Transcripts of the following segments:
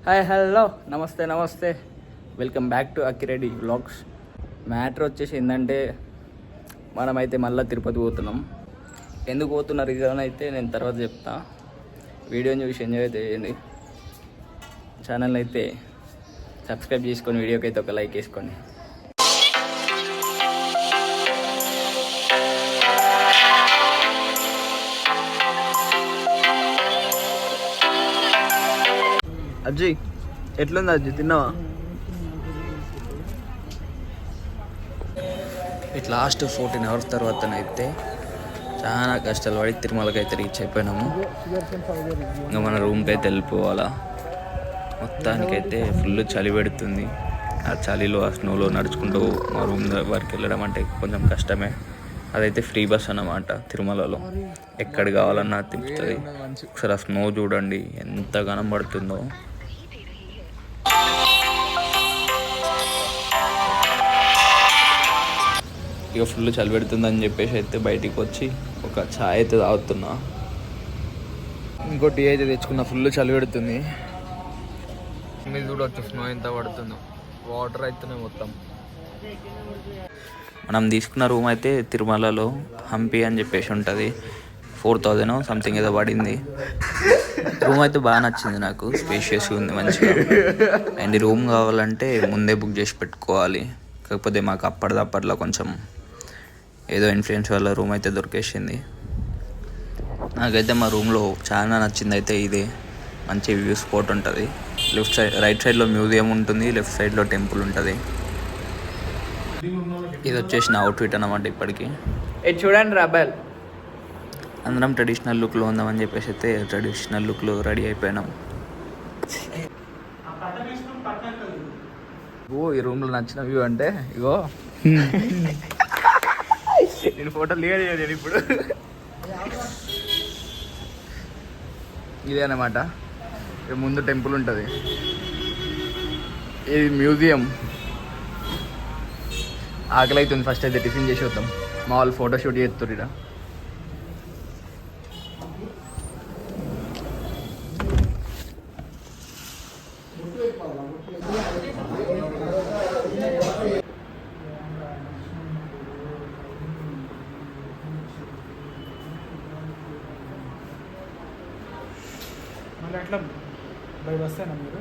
Hi hello నమస్తే welcome back to Akkireddy vlogs. Matter వచ్చేసి ఏంటంటే మనమైతే మళ్ళీ తిరుపతి పోతున్నాం. ఎందుకు పోతున్న రీజన్ అయితే నేను తర్వాత చెప్తా. వీడియోని చూసి ఎంజాయ్ అయితే చేయండి. ఛానల్ అయితే సబ్స్క్రైబ్ చేసుకొని వీడియోకి అయితే ఒక లైక్ వేసుకోండి. అజ్జీ ఎట్లుంది అజ్జీ, తిన్నావా? ఇట్లా లాస్ట్ 14 hours తర్వాతనైతే చాలా కష్టాలు పడి తిరుమలకి అయితే రీచ్ అయిపోయినాము. ఇంకా మన రూమ్కి అయితే వెళ్ళిపోవాలా. మొత్తానికైతే ఫుల్ చలి పెడుతుంది. ఆ చలిలో ఆ స్నోలో నడుచుకుంటూ మా రూమ్ వరకు వెళ్ళడం అంటే కొంచెం కష్టమే. అదైతే ఫ్రీ బస్ అన్నమాట. తిరుమలలో ఎక్కడ కావాలన్నా తిప్పుతుంది. ఒకసారి ఆ స్నో చూడండి ఎంత ఘనం పడుతుందో. ఇక ఫుల్ చలి పెడుతుందని చెప్పేసి అయితే బయటికి వచ్చి ఒక ఛాయ్ అయితే తాగుతున్నా. ఇంకో టీ అయితే తెచ్చుకున్నా. ఫుల్ చలి పెడుతుంది. మీరు చూడవచ్చు స్నో ఎంత పడుతుందో. వాటర్ అవుతున్నాయి మొత్తం. మనం తీసుకున్న రూమ్ అయితే తిరుమలలో హంపి అని చెప్పేసి ఉంటుంది. 4,000 సంథింగ్ ఏదో పడింది. రూమ్ అయితే బాగా నచ్చింది నాకు. స్పేషియస్గా ఉంది మంచిగా. అండ్ రూమ్ కావాలంటే ముందే బుక్ చేసి పెట్టుకోవాలి. కాకపోతే మాకు అప్పటిదప్పట్లో కొంచెం ఏదో ఇన్ఫ్లుయెన్స్ వల్ల రూమ్ అయితే దొరికేసింది. నాకైతే మా రూమ్లో చాలా నచ్చింది అయితే ఇదే. మంచి వ్యూ స్పాట్ ఉంటుంది. రైట్ సైడ్లో మ్యూజియం ఉంటుంది, లెఫ్ట్ సైడ్లో టెంపుల్ ఉంటుంది. ఇది వచ్చేసి నా అవుట్ఫిట్ అన్నమాట. ఇప్పటికి ఇది చూడండి రాబాయ్. అందరం ట్రెడిషనల్ లుక్లో ఉందామని చెప్పేసి అయితే ట్రెడిషనల్ లుక్లో రెడీ అయిపోయినాం. ఈ రూమ్లో నచ్చిన వ్యూ అంటే ఇగో నేను ఫోటోలు నేను ఇప్పుడు ఇదే అన్నమాట. ముందు టెంపుల్ ఉంటుంది. ఇది మ్యూజియం. ఆకలి అవుతుంది. ఫస్ట్ అయితే టిఫిన్ చేసి వద్దాం. మా వాళ్ళు ఫోటోషూట్ చేస్తారు ఇక్కడ. అట్లా బై బస్సేనా మీరు?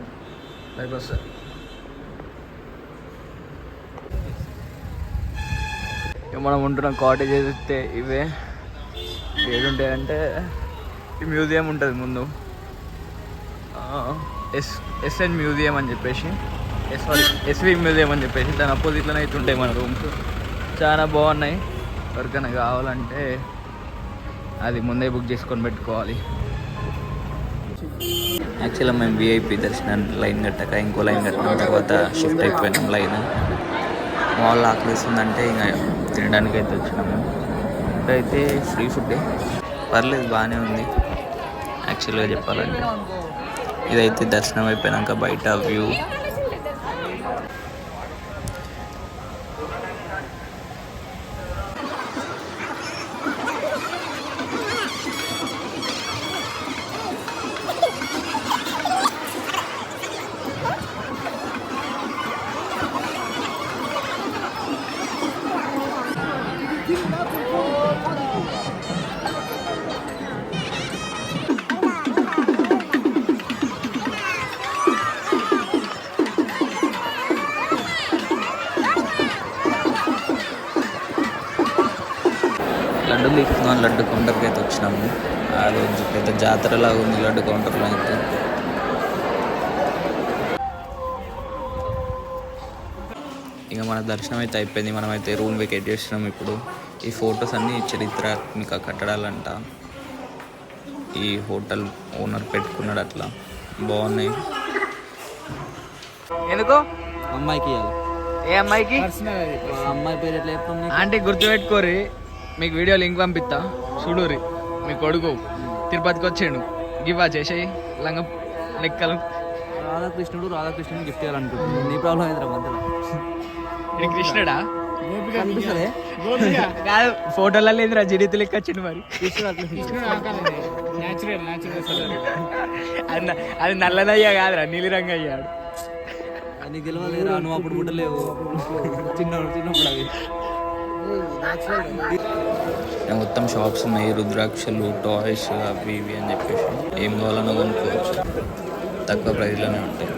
By bus. మనం ఉంటున్న కాటేజెస్ అయితే ఇవే. ఏడుంటాయంటే ఈ మ్యూజియం ఉంటుంది ముందు. ఎస్ఎన్ మ్యూజియం అని చెప్పేసి, ఎస్వి మ్యూజియం అని చెప్పేసి దాని అపోజిట్లోనే అయితే ఉంటాయి మన రూమ్స్. చాలా బాగున్నాయి. ఎవరికైనా కావాలంటే అది ముందే బుక్ చేసుకొని పెట్టుకోవాలి. యాక్చువల్గా మేము విఐపి దర్శనం లైన్ కట్టాక ఇంకో లైన్ కట్టిన తర్వాత షిఫ్ట్ అయిపోయినాం లైన్. మాల్ ఆకలిస్తుందంటే ఇంకా తినడానికి అయితే వచ్చినాము. ఇప్పుడైతే ఫ్రీ ఫుడ్డే, పర్లేదు బాగానే ఉంది యాక్చువల్గా చెప్పాలంటే. ఇదైతే దర్శనం అయిపోయినాక బయట వ్యూ. లడ్డు తీసుకున్నాం. లడ్డు కౌంటర్కి అయితే వచ్చినాము. ఆ రోజు పెద్ద జాతరలాగా ఉంది లడ్డు కౌంటర్లో అయితే. ఇక మన దర్శనం అయితే అయిపోయింది. మనమైతే రూమ్ వెకేట్ చేస్తున్నాం ఇప్పుడు. ఈ ఫొటోస్ అన్నీ చరిత్రాత్మక కట్టడాలంట. ఈ హోటల్ ఓనర్ పెట్టుకున్నాడు అట్లా. బాగున్నాయి. ఎందుకో అమ్మాయికి ఇవ్వాలి. ఏ అమ్మాయికి? అమ్మాయి పేరు ఎట్లా చెప్తాం? ఆంటీ గుర్తుపెట్టుకోరి. మీకు వీడియో లింక్ పంపిస్తా చూడురి. మీ కొడుకు తిరుపతికి వచ్చాడు. గివ్వా చేసేయి లంగ లెక్కలు. రాధాకృష్ణుడు గిఫ్ట్ ఇవ్వాలనుకుంటున్నాను. నీ ప్రాబ్లం ఏంద్రా మధ్యలో? ఇది కృష్ణుడా? కాదు, ఫోటోలలో లేదురా జిడితు లెక్క వచ్చిండు. మరి అది నల్లదయ్యా కాదురా, నీలిరంగు అయ్యాడు. నీకు తెలియలేరా, నువ్వు అప్పుడు పుట్టలేవు. చిన్నప్పుడు అవి మొత్తం షాప్స్ ఉన్నాయి, రుద్రాక్షలు, టాయ్స్, అవి ఇవి అని చెప్పేసి ఏం కావాలన్నా కొనుక్కోవచ్చు, తక్కువ ప్రైస్లోనే ఉంటాయి.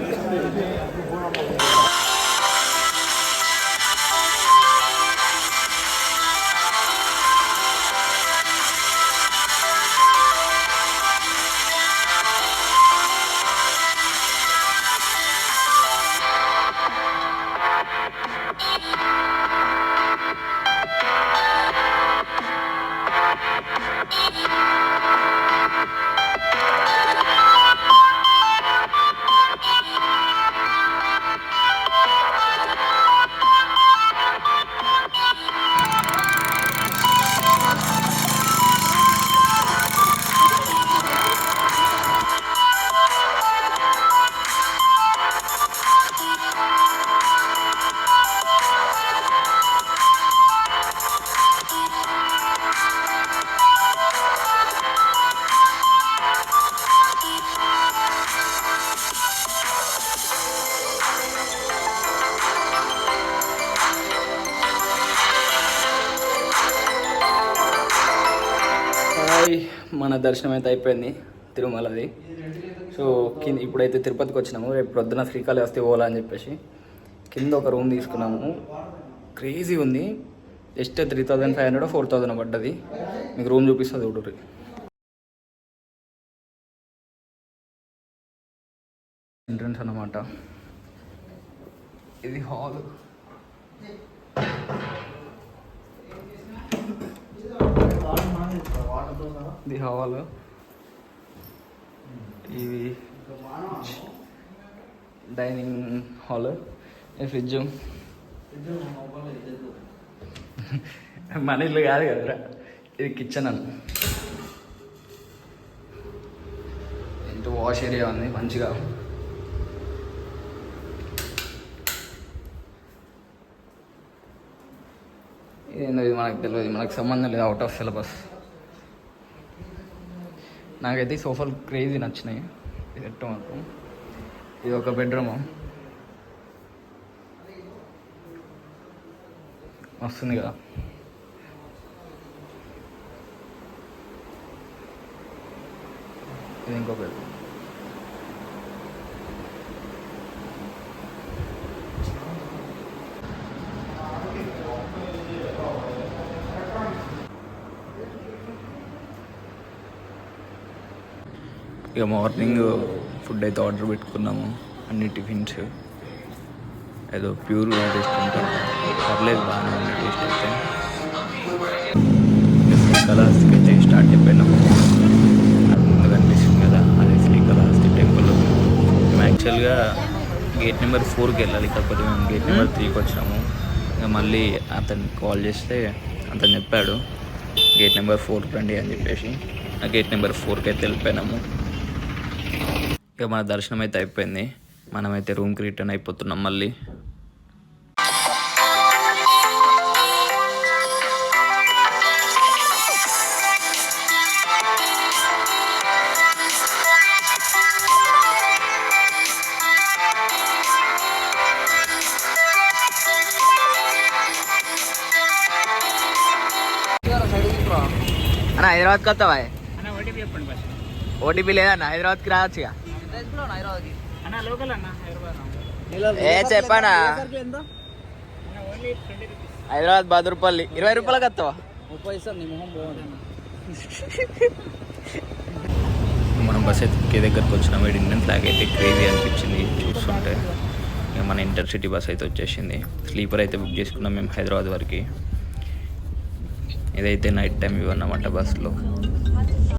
మన దర్శనం అయితే అయిపోయింది తిరుమలది. సో కింద ఇప్పుడైతే తిరుపతికి వచ్చినాము, రేపు ప్రొద్దున శ్రీకాళహస్తి పోవాలా అని చెప్పేసి కింద ఒక రూమ్ తీసుకున్నాము. క్రేజీ ఉంది, జస్ట్ 3500 4000 పడ్డది. మీకు రూమ్ చూపిస్తుంది చూడుర్రి. ఎంట్రన్స్ అన్నమాట, ఇది హాల్. ఇది hall, TV, dining hall, fridge. మన ఇల్లు కాదు కదరా, ఇది కిచెన్ అని. ఇంటూ వాష్ ఏరియా ఉంది మంచిగా. ఇదేందో ఇది మనకు తెలియదు, మనకు సంబంధం లేదు, అవుట్ ఆఫ్ సిలబస్. నాకైతే ఈ సోఫాలు క్రేజీ నచ్చినాయి. ఇది ఎట్టు మాత్రం, ఇది ఒక బెడ్రూమ్ వస్తుంది కదా. ఇది ఇంకో బెడ్రూమ్. ఇక మార్నింగ్ ఫుడ్ అయితే ఆర్డర్ పెట్టుకున్నాము, అన్ని టిఫిన్స్. ఏదో ప్యూర్ రెస్టారెంట్, పర్లేదు బాగానే ఉంది టేస్ట్ అయితే. శ్రీకాళహస్తికి అయితే స్టార్ట్ అయిపోయినాము. అది ముందు కనిపిస్తుంది కదా, అది శ్రీకాళహస్తి టెంపుల్. మేము యాక్చువల్గా గేట్ నెంబర్ 4కి వెళ్ళాలి, కాకపోతే మేము గేట్ నెంబర్ 3కి వచ్చాము. ఇంకా మళ్ళీ అతనికి కాల్ చేస్తే అతను చెప్పాడు గేట్ నెంబర్ 4కి రండి అని చెప్పేసి. ఆ గేట్ నెంబర్ 4కి అయితే వెళ్ళిపోయినాము. ఇక మన దర్శనం అయితే అయిపోయింది, మనమైతే రూమ్కి రిటర్న్ అయిపోతున్నాం మళ్ళీ. అన్న హైదరాబాద్కి వస్తావా? ఓటీపీ లేదన్న, హైదరాబాద్కి రావచ్చుగా. ఏ చెప్పానా, హైదరాబాద్ బదురుపల్లి 20 రూపాయలకి వస్తావా? 30 మనం బస్ ఎక్కే దగ్గరకు వచ్చినాం. ఇండియన్ ఫ్లాగ్ అయితే క్రేజీ అనిపించింది చూస్తుంటే. ఇక మన ఇంటర్సిటీ బస్ అయితే వచ్చేసింది. స్లీపర్ అయితే బుక్ చేసుకున్నాం మేము హైదరాబాద్ వరకు. ఇదైతే నైట్ టైం వ్యూ అన్నమాట బస్లో.